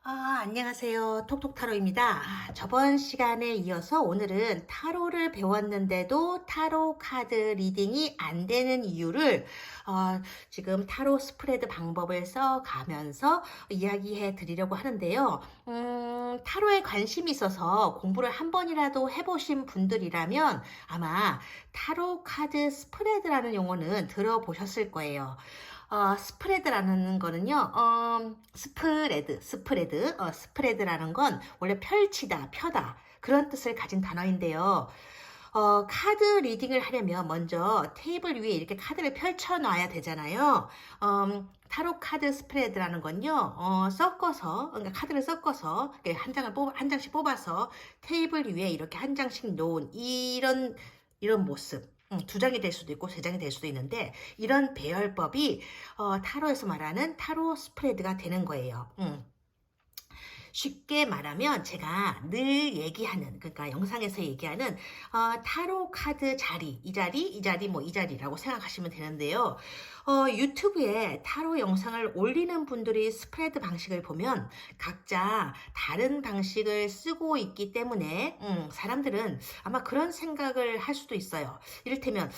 안녕하세요. 톡톡타로입니다. 저번 시간에 이어서 오늘은 타로를 배웠는데도 타로 카드 리딩이 안 되는 이유를 지금 타로 스프레드 방법을 써가면서 이야기해 드리려고 하는데요. 타로에 관심이 있어서 공부를 한 번이라도 해보신 분들이라면 아마 타로 카드 스프레드라는 용어는 들어보셨을 거예요. 스프레드라는 거는요, 스프레드라는 건 원래 펼치다, 펴다, 그런 뜻을 가진 단어인데요. 카드 리딩을 하려면 먼저 테이블 위에 이렇게 카드를 펼쳐 놔야 되잖아요. 타로 카드 스프레드라는 건요, 그러니까 카드를 섞어서 한 장씩 뽑아서 테이블 위에 이렇게 한 장씩 놓은 이런 모습. 두 장이 될 수도 있고 세 장이 될 수도 있는데 이런 배열법이 타로에서 말하는 타로 스프레드가 되는 거예요. 쉽게 말하면 제가 늘 얘기하는, 그러니까 영상에서 얘기하는 타로 카드 자리, 이 자리, 뭐 이 자리라고 생각하시면 되는데요. 유튜브에 타로 영상을 올리는 분들이 스프레드 방식을 보면 각자 다른 방식을 쓰고 있기 때문에 사람들은 아마 그런 생각을 할 수도 있어요. 이를테면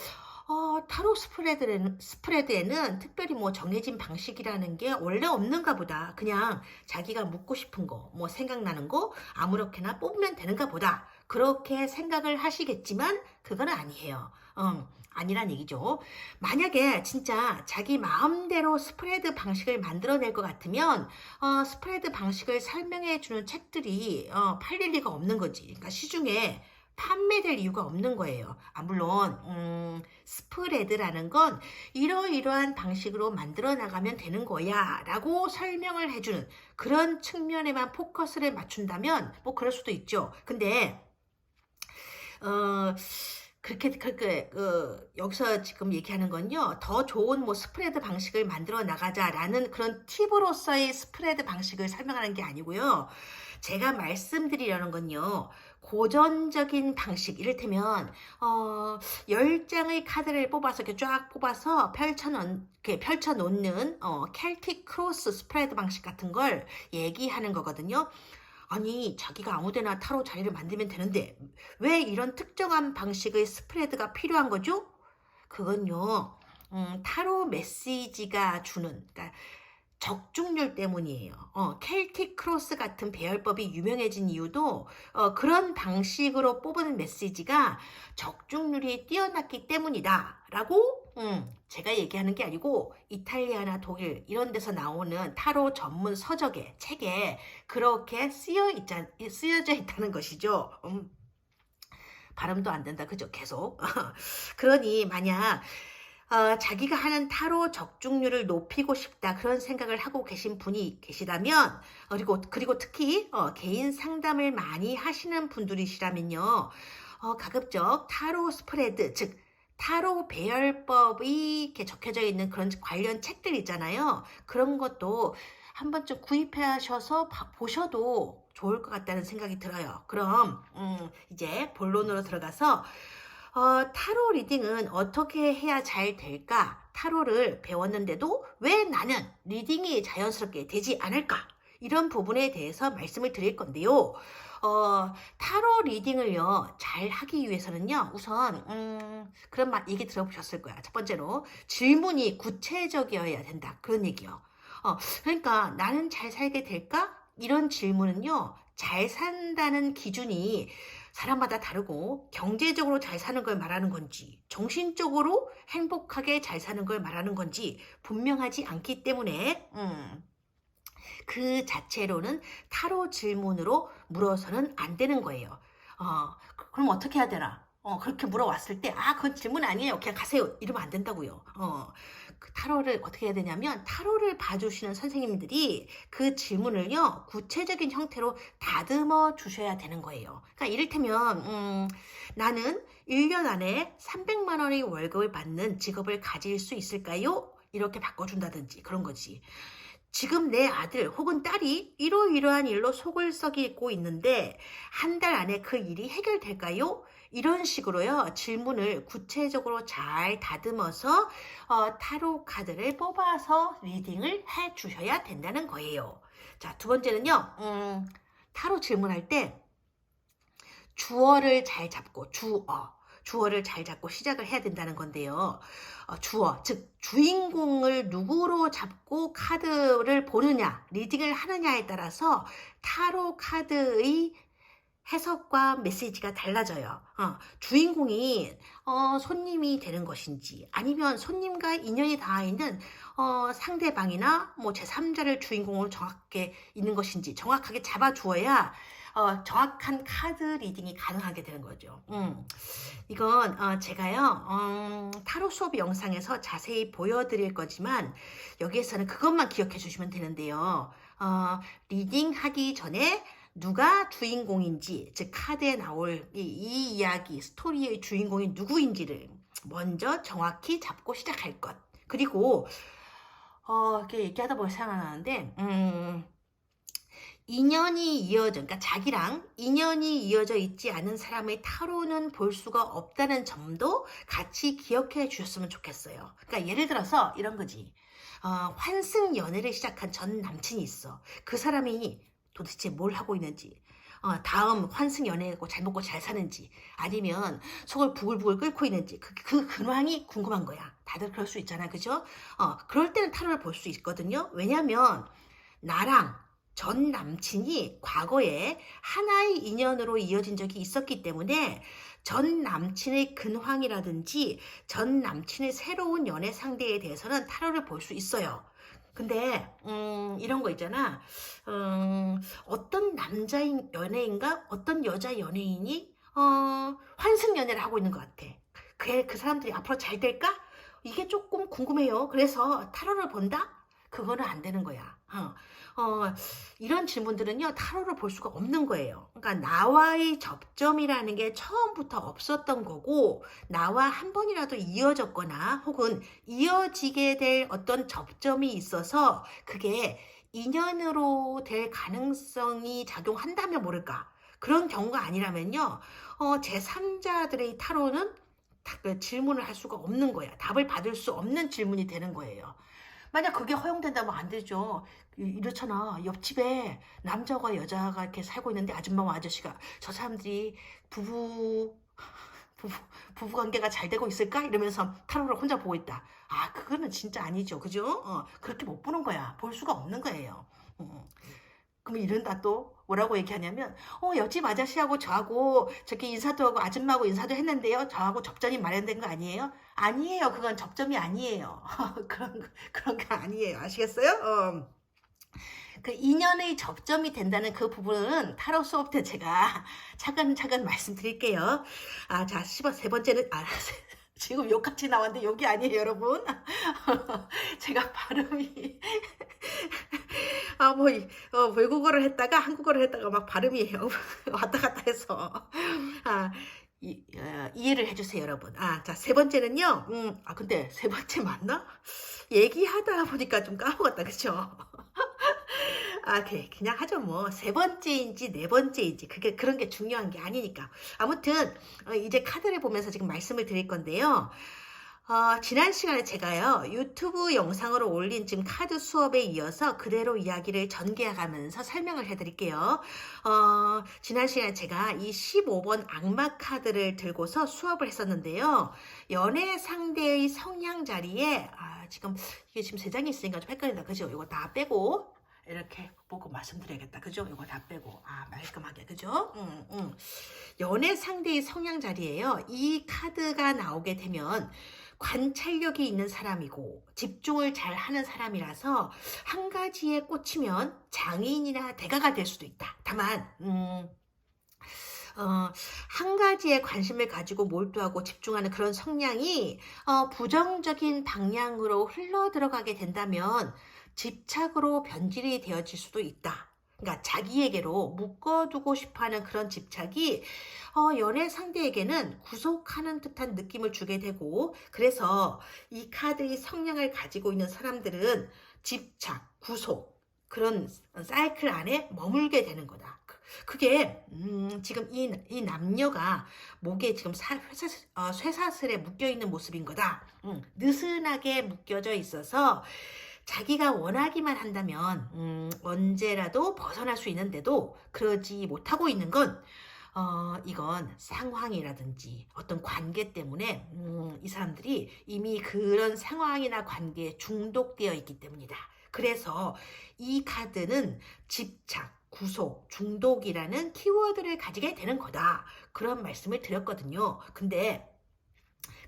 타로 스프레드에는 특별히 뭐 정해진 방식이라는 게 원래 없는가 보다. 그냥 자기가 묻고 싶은 거, 뭐 생각나는 거 아무렇게나 뽑으면 되는가 보다. 그렇게 생각을 하시겠지만 그건 아니에요. 아니란 얘기죠. 만약에 진짜 자기 마음대로 스프레드 방식을 만들어낼 것 같으면 스프레드 방식을 설명해 주는 책들이 팔릴 리가 없는 거지. 그러니까 시중에 판매될 이유가 없는 거예요. 물론 스프레드라는 건 이러이러한 방식으로 만들어 나가면 되는 거야 라고 설명을 해주는 그런 측면에만 포커스를 맞춘다면 뭐 그럴 수도 있죠. 근데 그렇게 여기서 지금 얘기하는 건요, 더 좋은 뭐 스프레드 방식을 만들어 나가자라는 그런 팁으로서의 스프레드 방식을 설명하는 게 아니고요. 제가 말씀드리려는 건요, 고전적인 방식, 이를테면 10장의 카드를 뽑아서 이렇게 쫙 뽑아서 펼쳐놓는 켈틱 크로스 스프레드 방식 같은 걸 얘기하는 거거든요. 아니, 자기가 아무데나 타로 자리를 만들면 되는데 왜 이런 특정한 방식의 스프레드가 필요한 거죠? 그건요, 타로 메시지가 주는, 그러니까 적중률 때문이에요. 켈틱 크로스 같은 배열법이 유명해진 이유도 그런 방식으로 뽑은 메시지가 적중률이 뛰어났기 때문이다 라고 제가 얘기하는 게 아니고 이탈리아나 독일 이런 데서 나오는 타로 전문 서적에, 책에 그렇게 쓰여져 있다는 것이죠. 발음도 안 된다, 그죠? 계속. 그러니 만약 자기가 하는 타로 적중률을 높이고 싶다, 그런 생각을 하고 계신 분이 계시다면, 그리고 특히 개인 상담을 많이 하시는 분들이시라면요, 가급적 타로 스프레드, 즉 타로 배열법이 이렇게 적혀져 있는 그런 관련 책들 있잖아요. 그런 것도 한 번쯤 구입하셔서 보셔도 좋을 것 같다는 생각이 들어요. 그럼 이제 본론으로 들어가서 타로 리딩은 어떻게 해야 잘 될까? 타로를 배웠는데도 왜 나는 리딩이 자연스럽게 되지 않을까? 이런 부분에 대해서 말씀을 드릴 건데요. 타로 리딩을요, 잘 하기 위해서는요, 우선, 그런 얘기 들어보셨을 거야. 첫 번째로, 질문이 구체적이어야 된다. 그런 얘기요. 그러니까, 나는 잘 살게 될까? 이런 질문은요, 잘 산다는 기준이 사람마다 다르고, 경제적으로 잘 사는 걸 말하는 건지, 정신적으로 행복하게 잘 사는 걸 말하는 건지 분명하지 않기 때문에, 그 자체로는 타로 질문으로 물어서는 안 되는 거예요. 그럼 어떻게 해야 되나? 그렇게 물어왔을 때, 그건 질문 아니에요, 그냥 가세요, 이러면 안 된다고요. 그 타로를 어떻게 해야 되냐면, 타로를 봐주시는 선생님들이 그 질문을요, 구체적인 형태로 다듬어 주셔야 되는 거예요. 그러니까 이를테면, 나는 1년 안에 300만 원의 월급을 받는 직업을 가질 수 있을까요? 이렇게 바꿔준다든지, 그런 거지. 지금 내 아들 혹은 딸이 이러이러한 일로 속을 썩이고 있는데 한 달 안에 그 일이 해결될까요? 이런 식으로요, 질문을 구체적으로 잘 다듬어서 타로 카드를 뽑아서 리딩을 해 주셔야 된다는 거예요. 자, 두 번째는요. 타로 질문할 때 주어를 잘 잡고 주어를 잘 잡고 시작을 해야 된다는 건데요. 주어, 즉 주인공을 누구로 잡고 카드를 보느냐, 리딩을 하느냐에 따라서 타로 카드의 해석과 메시지가 달라져요. 주인공이 손님이 되는 것인지 아니면 손님과 인연이 닿아 있는 상대방이나 뭐 제3자를 주인공으로 정확하게 있는 것인지 정확하게 잡아주어야 정확한 카드 리딩이 가능하게 되는 거죠. 이건 제가요 타로 수업 영상에서 자세히 보여드릴 거지만 여기에서는 그것만 기억해 주시면 되는데요. 리딩하기 전에 누가 주인공인지, 즉 카드에 나올 이 이야기, 스토리의 주인공이 누구인지를 먼저 정확히 잡고 시작할 것. 그리고 이렇게 얘기하다 보면 생각나는데 인연이 이어져, 그러니까 자기랑 인연이 이어져 있지 않은 사람의 타로는 볼 수가 없다는 점도 같이 기억해 주셨으면 좋겠어요. 그러니까 예를 들어서 이런 거지. 환승 연애를 시작한 전 남친이 있어. 그 사람이 도대체 뭘 하고 있는지, 다음 환승 연애하고 잘 먹고 잘 사는지, 아니면 속을 부글부글 끓고 있는지, 그 근황이 궁금한 거야. 다들 그럴 수 있잖아, 그죠? 그럴 때는 타로를 볼 수 있거든요. 왜냐면 나랑 전 남친이 과거에 하나의 인연으로 이어진 적이 있었기 때문에 전 남친의 근황이라든지 전 남친의 새로운 연애 상대에 대해서는 타로를 볼 수 있어요. 근데 이런 거 있잖아. 어떤 남자 연예인과 어떤 여자 연예인이 환승 연애를 하고 있는 것 같아. 그 사람들이 앞으로 잘 될까? 이게 조금 궁금해요. 그래서 타로를 본다? 그거는 안 되는 거야. 이런 질문들은요, 타로를 볼 수가 없는 거예요. 그러니까 나와의 접점이라는 게 처음부터 없었던 거고, 나와 한 번이라도 이어졌거나 혹은 이어지게 될 어떤 접점이 있어서 그게 인연으로 될 가능성이 작용한다면 모를까. 그런 경우가 아니라면요, 제3자들의 타로는 그 질문을 할 수가 없는 거야. 답을 받을 수 없는 질문이 되는 거예요. 만약 그게 허용된다면 안 되죠. 이렇잖아. 옆집에 남자와 여자가 이렇게 살고 있는데 아줌마와 아저씨가 저 사람들이 부부 관계가 잘 되고 있을까? 이러면서 타로를 혼자 보고 있다. 그거는 진짜 아니죠. 그죠? 그렇게 못 보는 거야. 볼 수가 없는 거예요. 그럼 이런다 또 뭐라고 얘기하냐면 옆집 아저씨하고 저하고 저기 인사도 하고 아줌마하고 인사도 했는데요. 저하고 접점이 마련된 거 아니에요? 아니에요. 그건 접점이 아니에요. 그런 거 아니에요. 아시겠어요? 그 인연의 접점이 된다는 그 부분은 타로 수업 때 제가 차근차근 말씀드릴게요. 자, 세 번째는 지금 욕같이 나왔는데 욕이 아니에요, 여러분. 제가 발음이 외국어를 했다가 한국어를 했다가 막 발음이 왔다 갔다 해서 이해를 해주세요, 여러분. 자, 세 번째는요. 근데 세 번째 맞나? 얘기하다 보니까 좀 까먹었다, 그쵸? 그냥 하죠, 뭐. 세 번째인지 네 번째인지 그런 게 중요한 게 아니니까. 아무튼 이제 카드를 보면서 지금 말씀을 드릴 건데요. 지난 시간에 제가요, 유튜브 영상으로 올린 지금 카드 수업에 이어서 그대로 이야기를 전개해가면서 설명을 해드릴게요. 지난 시간에 제가 이 15번 악마 카드를 들고서 수업을 했었는데요. 연애 상대의 성향 자리에, 이게 지금 3장이 있으니까 좀 헷갈린다. 그죠? 이거 다 빼고, 이렇게 보고 말씀드려야겠다. 그죠? 이거 다 빼고. 말끔하게. 그죠? 연애 상대의 성향 자리에요. 이 카드가 나오게 되면, 관찰력이 있는 사람이고 집중을 잘 하는 사람이라서 한 가지에 꽂히면 장인이나 대가가 될 수도 있다. 다만 한 가지에 관심을 가지고 몰두하고 집중하는 그런 성향이 부정적인 방향으로 흘러 들어가게 된다면 집착으로 변질이 되어질 수도 있다. 그러니까 자기에게로 묶어두고 싶어하는 그런 집착이 연애 상대에게는 구속하는 듯한 느낌을 주게 되고, 그래서 이 카드의 성향을 가지고 있는 사람들은 집착, 구속, 그런 사이클 안에 머물게 되는 거다. 그게 지금 이 남녀가 목에 지금 쇠사슬에 묶여있는 모습인 거다. 느슨하게 묶여져 있어서 자기가 원하기만 한다면 언제라도 벗어날 수 있는데도 그러지 못하고 있는 건 이건 상황이라든지 어떤 관계 때문에 이 사람들이 이미 그런 상황이나 관계에 중독되어 있기 때문이다. 그래서 이 카드는 집착, 구속, 중독이라는 키워드를 가지게 되는 거다. 그런 말씀을 드렸거든요. 근데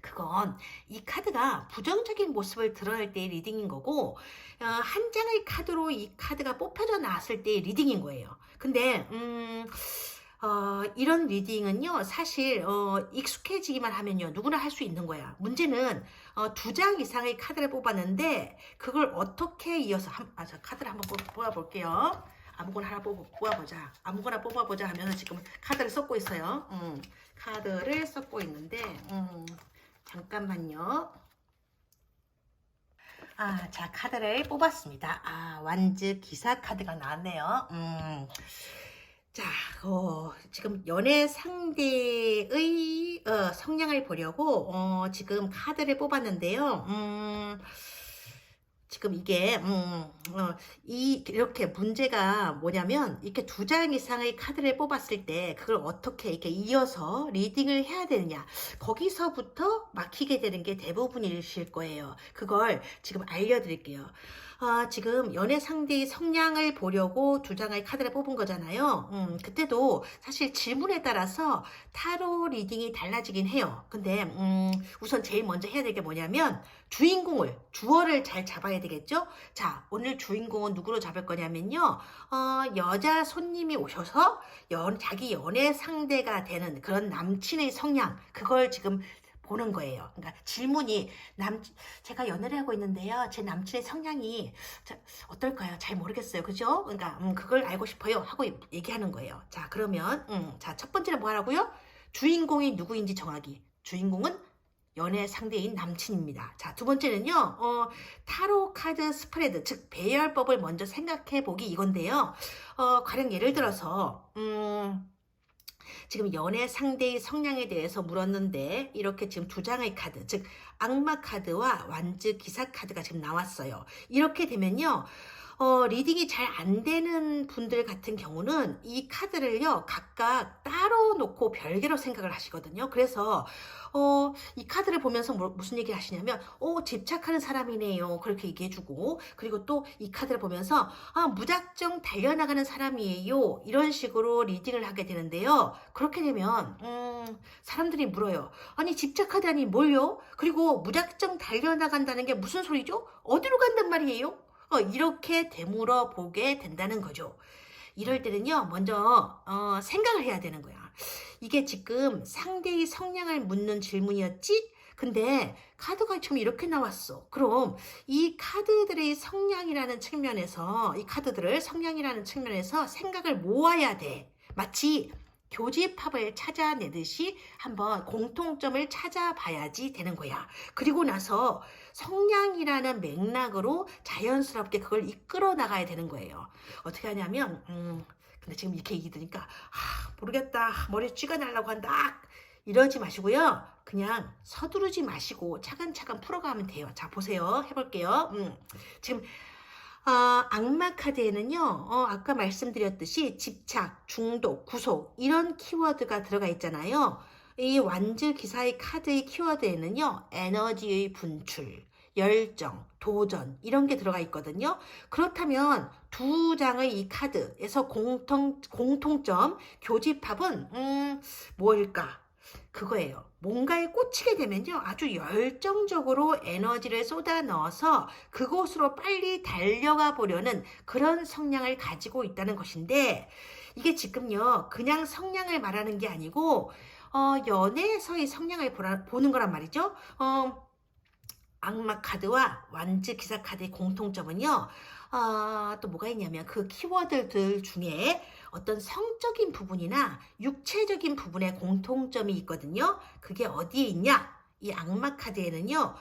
그건 이 카드가 부정적인 모습을 드러낼 때의 리딩인 거고 한 장의 카드로 이 카드가 뽑혀져 나왔을 때의 리딩인 거예요. 근데 이런 리딩은요, 사실 익숙해지기만 하면요, 누구나 할 수 있는 거야. 문제는 2장 이상의 카드를 뽑았는데 그걸 어떻게 이어서 자, 카드를 한번 뽑아볼게요. 아무거나 하나 뽑아보자. 아무거나 뽑아보자 하면서 지금 카드를 섞고 있어요. 카드를 섞고 있는데 잠깐만요. 자, 카드를 뽑았습니다. 완즈 기사 카드가 나왔네요. 자, 지금 연애 상대의 성향을 보려고 지금 카드를 뽑았는데요. 지금 이게 이렇게 문제가 뭐냐면 이렇게 2장 이상의 카드를 뽑았을 때 그걸 어떻게 이렇게 이어서 리딩을 해야 되느냐, 거기서부터 막히게 되는 게 대부분이실 거예요. 그걸 지금 알려드릴게요. 지금 연애 상대의 성향을 보려고 2장의 카드를 뽑은 거잖아요. 그때도 사실 질문에 따라서 타로 리딩이 달라지긴 해요. 근데 우선 제일 먼저 해야 될 게 뭐냐면 주어를 잘 잡아야 되겠죠? 자, 오늘 주인공은 누구로 잡을 거냐면요. 여자 손님이 오셔서 자기 연애 상대가 되는 그런 남친의 성향, 그걸 지금 보는 거예요. 그러니까 질문이 제가 연애를 하고 있는데요. 제 남친의 성향이 어떨까요? 잘 모르겠어요. 그죠? 그러니까 그걸 알고 싶어요. 하고 얘기하는 거예요. 자, 그러면 자, 첫 번째는 뭐 하라고요? 주인공이 누구인지 정하기. 주인공은 연애 상대인 남친입니다. 자, 두 번째는요. 타로 카드 스프레드, 즉 배열법을 먼저 생각해 보기, 이건데요. 가령 예를 들어서 지금 연애 상대의 성향에 대해서 물었는데 이렇게 지금 2장의 카드, 즉 악마 카드와 완즈 기사 카드가 지금 나왔어요. 이렇게 되면요, 리딩이 잘 안 되는 분들 같은 경우는 이 카드를요, 각각 따로 놓고 별개로 생각을 하시거든요. 그래서 이 카드를 보면서 무슨 얘기를 하시냐면 집착하는 사람이네요, 그렇게 얘기해주고, 그리고 또 이 카드를 보면서 무작정 달려나가는 사람이에요, 이런 식으로 리딩을 하게 되는데요. 그렇게 되면 사람들이 물어요. 아니, 집착하다니 뭘요? 그리고 무작정 달려나간다는 게 무슨 소리죠? 어디로 간단 말이에요? 이렇게 되물어 보게 된다는 거죠. 이럴 때는요, 먼저 생각을 해야 되는 거야. 이게 지금 상대의 성향을 묻는 질문이었지? 근데 카드가 지금 이렇게 나왔어. 그럼 이 카드들의 성향이라는 측면에서, 이 카드들을 성향이라는 측면에서 생각을 모아야 돼. 마치 교집합을 찾아내듯이 한번 공통점을 찾아봐야지 되는 거야. 그리고 나서 성향이라는 맥락으로 자연스럽게 그걸 이끌어 나가야 되는 거예요. 어떻게 하냐면 근데 지금 이렇게 얘기 들으니까 모르겠다, 머리에 쥐가 날라고 한다, 이러지 마시고요. 그냥 서두르지 마시고 차근차근 풀어가면 돼요. 자, 보세요. 해볼게요. 지금 악마 카드에는요, 아까 말씀드렸듯이 집착, 중독, 구속, 이런 키워드가 들어가 있잖아요. 이 완즈 기사의 카드의 키워드에는요, 에너지의 분출, 열정, 도전, 이런 게 들어가 있거든요. 그렇다면 2장의 이 카드에서 공통점, 교집합은 뭘까? 그거예요. 뭔가에 꽂히게 되면요, 아주 열정적으로 에너지를 쏟아 넣어서 그곳으로 빨리 달려가 보려는 그런 성향을 가지고 있다는 것인데, 이게 지금요, 그냥 성향을 말하는 게 아니고 연애에서의 성향을 보는 거란 말이죠. 악마 카드와 완즈 기사 카드의 공통점은요, 또 뭐가 있냐면 그 키워드들 중에 어떤 성적인 부분이나 육체적인 부분에 공통점이 있거든요. 그게 어디에 있냐? 이 악마 카드에는요,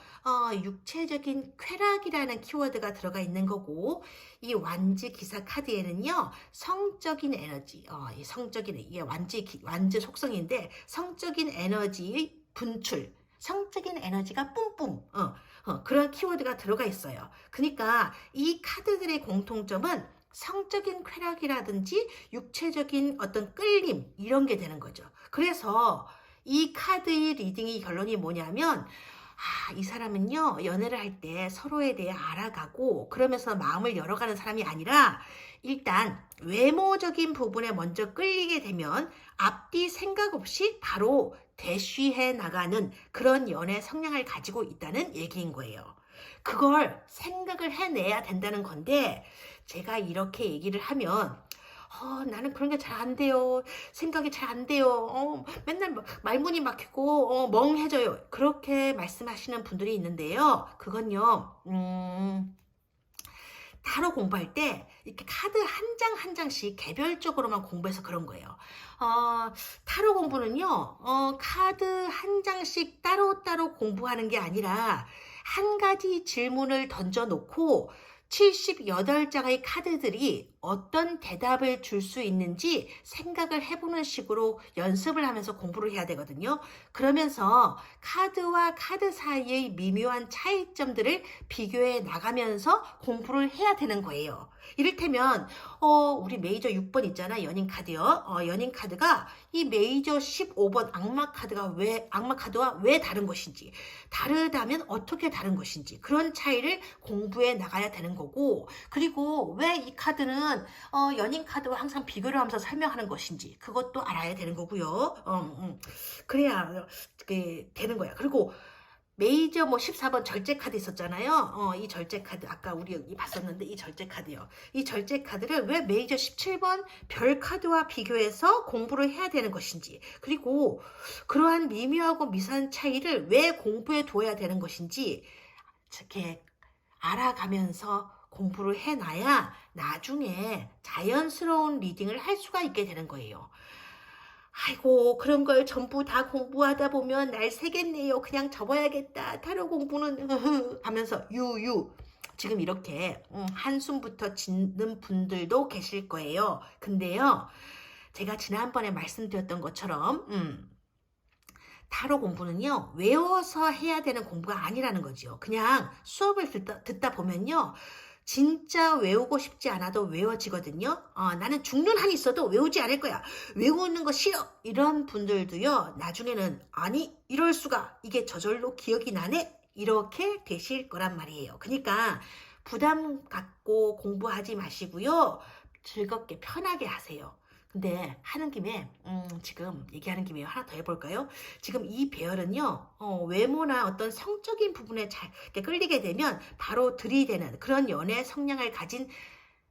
육체적인 쾌락이라는 키워드가 들어가 있는 거고, 이 완즈 기사 카드에는요, 성적인 에너지, 이게 완즈 속성인데, 성적인 에너지의 분출, 성적인 에너지가 뿜뿜, 그런 키워드가 들어가 있어요. 그러니까 이 카드들의 공통점은 성적인 쾌락이라든지 육체적인 어떤 끌림 이런 게 되는 거죠. 그래서 이 카드의 리딩의 결론이 뭐냐면 이 사람은요, 연애를 할 때 서로에 대해 알아가고 그러면서 마음을 열어가는 사람이 아니라 일단 외모적인 부분에 먼저 끌리게 되면 앞뒤 생각 없이 바로 대쉬해 나가는 그런 연애 성향을 가지고 있다는 얘기인 거예요. 그걸 생각을 해내야 된다는 건데 제가 이렇게 얘기를 하면 나는 그런 게 잘 안 돼요. 생각이 잘 안 돼요. 맨날 말문이 막히고 멍해져요. 그렇게 말씀하시는 분들이 있는데요. 그건요. 타로 공부할 때 이렇게 카드 한 장 한 장씩 개별적으로만 공부해서 그런 거예요. 타로 공부는요, 카드 한 장씩 따로따로 공부하는 게 아니라 한 가지 질문을 던져놓고 78장의 카드들이 어떤 대답을 줄 수 있는지 생각을 해보는 식으로 연습을 하면서 공부를 해야 되거든요. 그러면서 카드와 카드 사이의 미묘한 차이점들을 비교해 나가면서 공부를 해야 되는 거예요. 이를테면 우리 메이저 6번 있잖아, 연인 카드요. 연인 카드가 이 메이저 15번 악마 카드와 왜 다른 것인지, 다르다면 어떻게 다른 것인지 그런 차이를 공부해 나가야 되는 거고, 그리고 왜 이 카드는 연인 카드와 항상 비교를 하면서 설명하는 것인지 그것도 알아야 되는 거고요. 그래야 되는 거야. 그리고 메이저 14번 절제 카드 있었잖아요. 이 절제 카드 아까 우리 봤었는데 이 절제 카드요. 이 절제 카드를 왜 메이저 17번 별 카드와 비교해서 공부를 해야 되는 것인지, 그리고 그러한 미묘하고 미세한 차이를 왜 공부해 둬야 되는 것인지 이렇게 알아가면서 공부를 해놔야 나중에 자연스러운 리딩을 할 수가 있게 되는 거예요. 아이고, 그런 걸 전부 다 공부하다 보면 날 새겠네요. 그냥 접어야겠다. 타로 공부는 하면서 유유. 지금 이렇게 한숨부터 짓는 분들도 계실 거예요. 근데요, 제가 지난번에 말씀드렸던 것처럼 타로 공부는요, 외워서 해야 되는 공부가 아니라는 거죠. 그냥 수업을 듣다 보면요, 진짜 외우고 싶지 않아도 외워지거든요. 나는 죽는 한이 있어도 외우지 않을 거야. 외우는 거 싫어. 이런 분들도요, 나중에는 아니, 이럴 수가. 이게 저절로 기억이 나네. 이렇게 되실 거란 말이에요. 그러니까 부담 갖고 공부하지 마시고요. 즐겁게 편하게 하세요. 근데 하는 김에 지금 얘기하는 김에 하나 더 해볼까요? 지금 이 배열은요, 외모나 어떤 성적인 부분에 잘 끌리게 되면 바로 들이대는 그런 연애 성향을 가진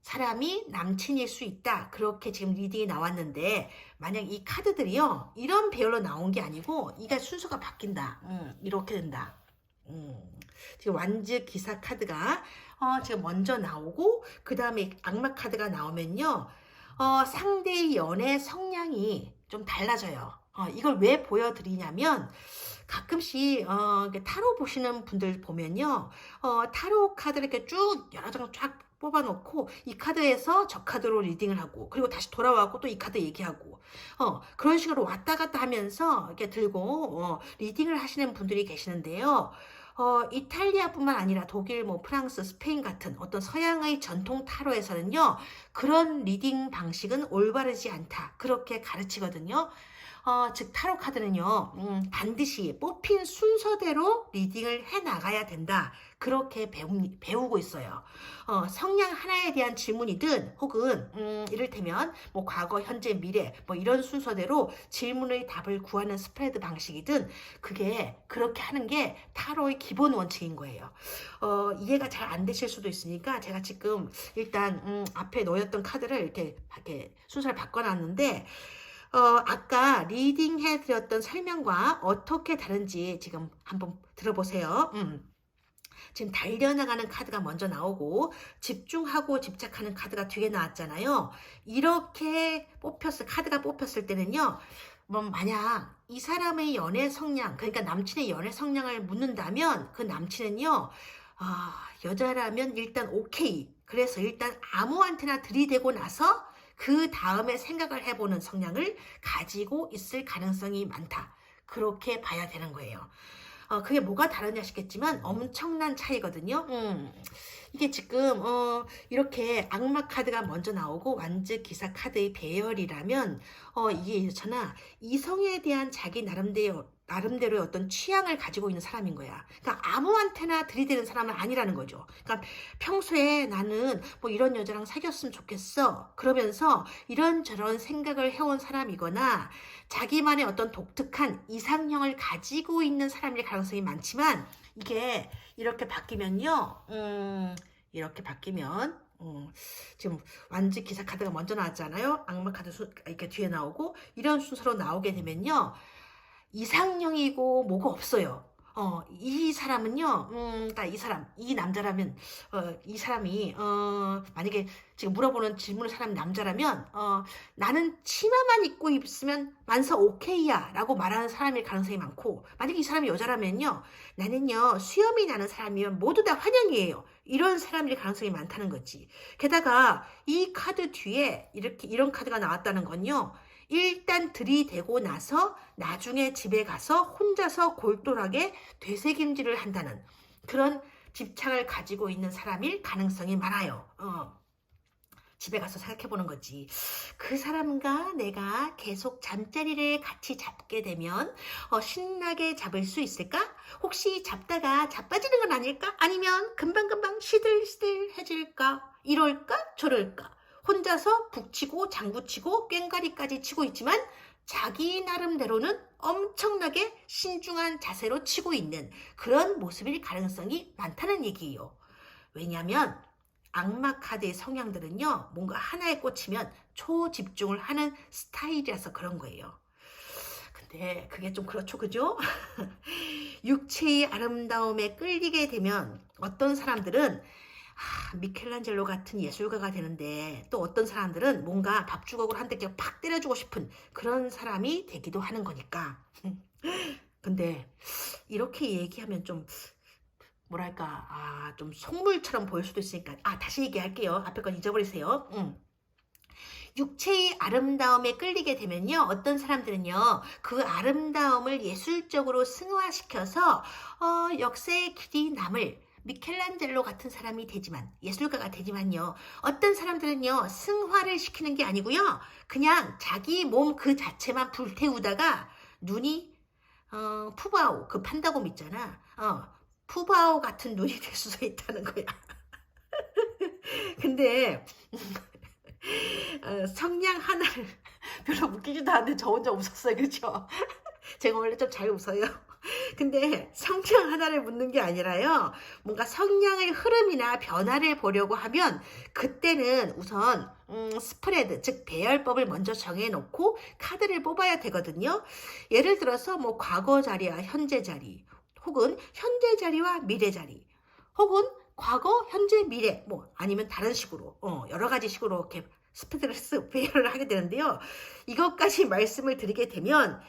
사람이 남친일 수 있다. 그렇게 지금 리딩이 나왔는데, 만약 이 카드들이요, 이런 배열로 나온 게 아니고 이게 순서가 바뀐다. 이렇게 된다. 지금 완즈 기사 카드가 지금 먼저 나오고 그 다음에 악마 카드가 나오면요, 상대의 연애 성향이 좀 달라져요. 이걸 왜 보여드리냐면, 가끔씩 타로 보시는 분들 보면요, 타로 카드를 이렇게 쭉 여러 장 쫙 뽑아놓고 이 카드에서 저 카드로 리딩을 하고, 그리고 다시 돌아와고 또 이 카드 얘기하고, 그런 식으로 왔다 갔다 하면서 이렇게 들고 리딩을 하시는 분들이 계시는데요. 이탈리아뿐만 아니라 독일, 프랑스, 스페인 같은 어떤 서양의 전통 타로에서는요, 그런 리딩 방식은 올바르지 않다. 그렇게 가르치거든요. 즉 타로 카드는요, 반드시 뽑힌 순서대로 리딩을 해 나가야 된다. 그렇게 배우고 있어요. 성향 하나에 대한 질문이든 혹은 이를테면 과거, 현재, 미래 이런 순서대로 질문의 답을 구하는 스프레드 방식이든 그게 그렇게 하는 게 타로의 기본 원칙인 거예요. 이해가 잘 안 되실 수도 있으니까 제가 지금 일단 앞에 놓였던 카드를 이렇게 순서를 바꿔놨는데, 아까 리딩 해드렸던 설명과 어떻게 다른지 지금 한번 들어보세요. 지금 달려나가는 카드가 먼저 나오고 집중하고 집착하는 카드가 뒤에 나왔잖아요. 이렇게 카드가 뽑혔을 때는요, 만약 이 사람의 연애 성향, 그러니까 남친의 연애 성향을 묻는다면 그 남친은요, 여자라면 일단 오케이. 그래서 일단 아무한테나 들이대고 나서 그 다음에 생각을 해보는 성향을 가지고 있을 가능성이 많다. 그렇게 봐야 되는 거예요. 그게 뭐가 다르냐 싶겠지만 엄청난 차이거든요. 이게 지금 이렇게 악마 카드가 먼저 나오고 완즈 기사 카드의 배열이라면 이게 이렇잖아. 이성에 대한 자기 나름대로의 어떤 취향을 가지고 있는 사람인 거야. 그러니까 아무한테나 들이대는 사람은 아니라는 거죠. 그러니까 평소에 나는 뭐 이런 여자랑 사귀었으면 좋겠어. 그러면서 이런저런 생각을 해온 사람이거나 자기만의 어떤 독특한 이상형을 가지고 있는 사람일 가능성이 많지만 이게 이렇게 바뀌면요. 이렇게 바뀌면 지금 완지 기사 카드가 먼저 나왔잖아요. 악마 카드 이렇게 뒤에 나오고 이런 순서로 나오게 되면요. 이상형이고 뭐가 없어요. 이 사람은요, 이 남자라면, 이 사람이, 만약에 지금 물어보는 질문을 사람이 남자라면, 나는 치마만 입고 있으면 만사 오케이야 라고 말하는 사람일 가능성이 많고, 만약에 이 사람이 여자라면요, 나는요, 수염이 나는 사람이면 모두 다 환영이에요. 이런 사람일 가능성이 많다는 거지. 게다가 이 카드 뒤에 이런 카드가 나왔다는 건요, 일단 들이대고 나서 나중에 집에 가서 혼자서 골똘하게 되새김질을 한다는 그런 집착을 가지고 있는 사람일 가능성이 많아요. 집에 가서 생각해보는 거지. 그 사람과 내가 계속 잠자리를 같이 잡게 되면 신나게 잡을 수 있을까? 혹시 잡다가 자빠지는 건 아닐까? 아니면 금방금방 시들시들해질까? 이럴까? 저럴까? 혼자서 북치고 장구치고 꽹가리까지 치고 있지만 자기 나름대로는 엄청나게 신중한 자세로 치고 있는 그런 모습일 가능성이 많다는 얘기예요. 왜냐하면 악마 카드의 성향들은요. 뭔가 하나에 꽂히면 초집중을 하는 스타일이라서 그런 거예요. 근데 그게 좀 그렇죠. 그죠? 육체의 아름다움에 끌리게 되면 어떤 사람들은 미켈란젤로 같은 예술가가 되는데 또 어떤 사람들은 뭔가 밥주걱으로 한 대 팍 때려주고 싶은 그런 사람이 되기도 하는 거니까. 근데 이렇게 얘기하면 좀 뭐랄까 좀 속물처럼 보일 수도 있으니까 다시 얘기할게요. 앞에 건 잊어버리세요. 육체의 아름다움에 끌리게 되면요. 어떤 사람들은요. 그 아름다움을 예술적으로 승화시켜서 역사의 길이 남을 미켈란젤로 같은 사람이 되지만 예술가가 되지만요. 어떤 사람들은요. 승화를 시키는 게 아니고요. 그냥 자기 몸 그 자체만 불태우다가 눈이 푸바오 그 판다곰 있잖아. 푸바오 같은 눈이 될 수도 있다는 거야. 근데 성냥 하나를 별로 웃기지도 않는데 저 혼자 웃었어요. 그렇죠? 제가 원래 좀 잘 웃어요. 근데 성냥 하나를 묻는 게 아니라요. 뭔가 성냥의 흐름이나 변화를 보려고 하면 그때는 우선 스프레드 즉 배열법을 먼저 정해놓고 카드를 뽑아야 되거든요. 예를 들어서 뭐 과거 자리와 현재 자리 혹은 현재 자리와 미래 자리 혹은 과거, 현재, 미래 뭐 아니면 다른 식으로 여러 가지 식으로 이렇게 스프레드 배열을 하게 되는데요. 이것까지 말씀을 드리게 되면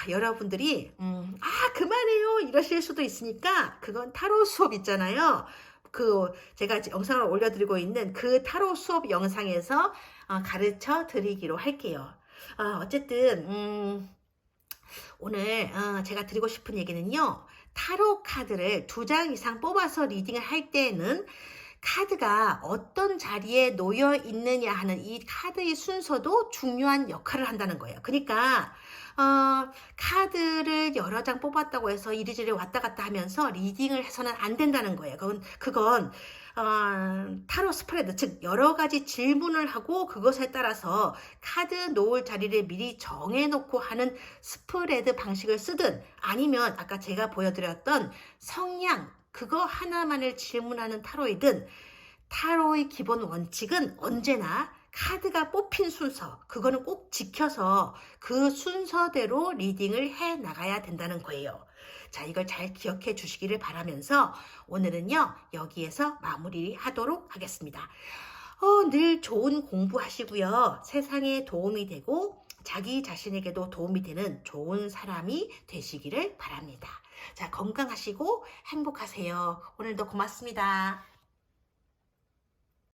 여러분들이 그만해요 이러실 수도 있으니까 그건 타로 수업 있잖아요. 제가 영상을 올려드리고 있는 그 타로 수업 영상에서 가르쳐 드리기로 할게요. 어쨌든 오늘 제가 드리고 싶은 얘기는요. 타로 카드를 2장 이상 뽑아서 리딩을 할 때는 카드가 어떤 자리에 놓여 있느냐 하는 이 카드의 순서도 중요한 역할을 한다는 거예요. 그러니까 카드를 여러 장 뽑았다고 해서 이리저리 왔다 갔다 하면서 리딩을 해서는 안 된다는 거예요. 그건 타로 스프레드 즉 여러 가지 질문을 하고 그것에 따라서 카드 놓을 자리를 미리 정해놓고 하는 스프레드 방식을 쓰든 아니면 아까 제가 보여드렸던 성향 그거 하나만을 질문하는 타로이든 타로의 기본 원칙은 언제나 카드가 뽑힌 순서 그거는 꼭 지켜서 그 순서대로 리딩을 해 나가야 된다는 거예요. 자, 이걸 잘 기억해 주시기를 바라면서 오늘은요 여기에서 마무리하도록 하겠습니다. 늘 좋은 공부하시고요. 세상에 도움이 되고 자기 자신에게도 도움이 되는 좋은 사람이 되시기를 바랍니다. 자, 건강하시고 행복하세요. 오늘도 고맙습니다.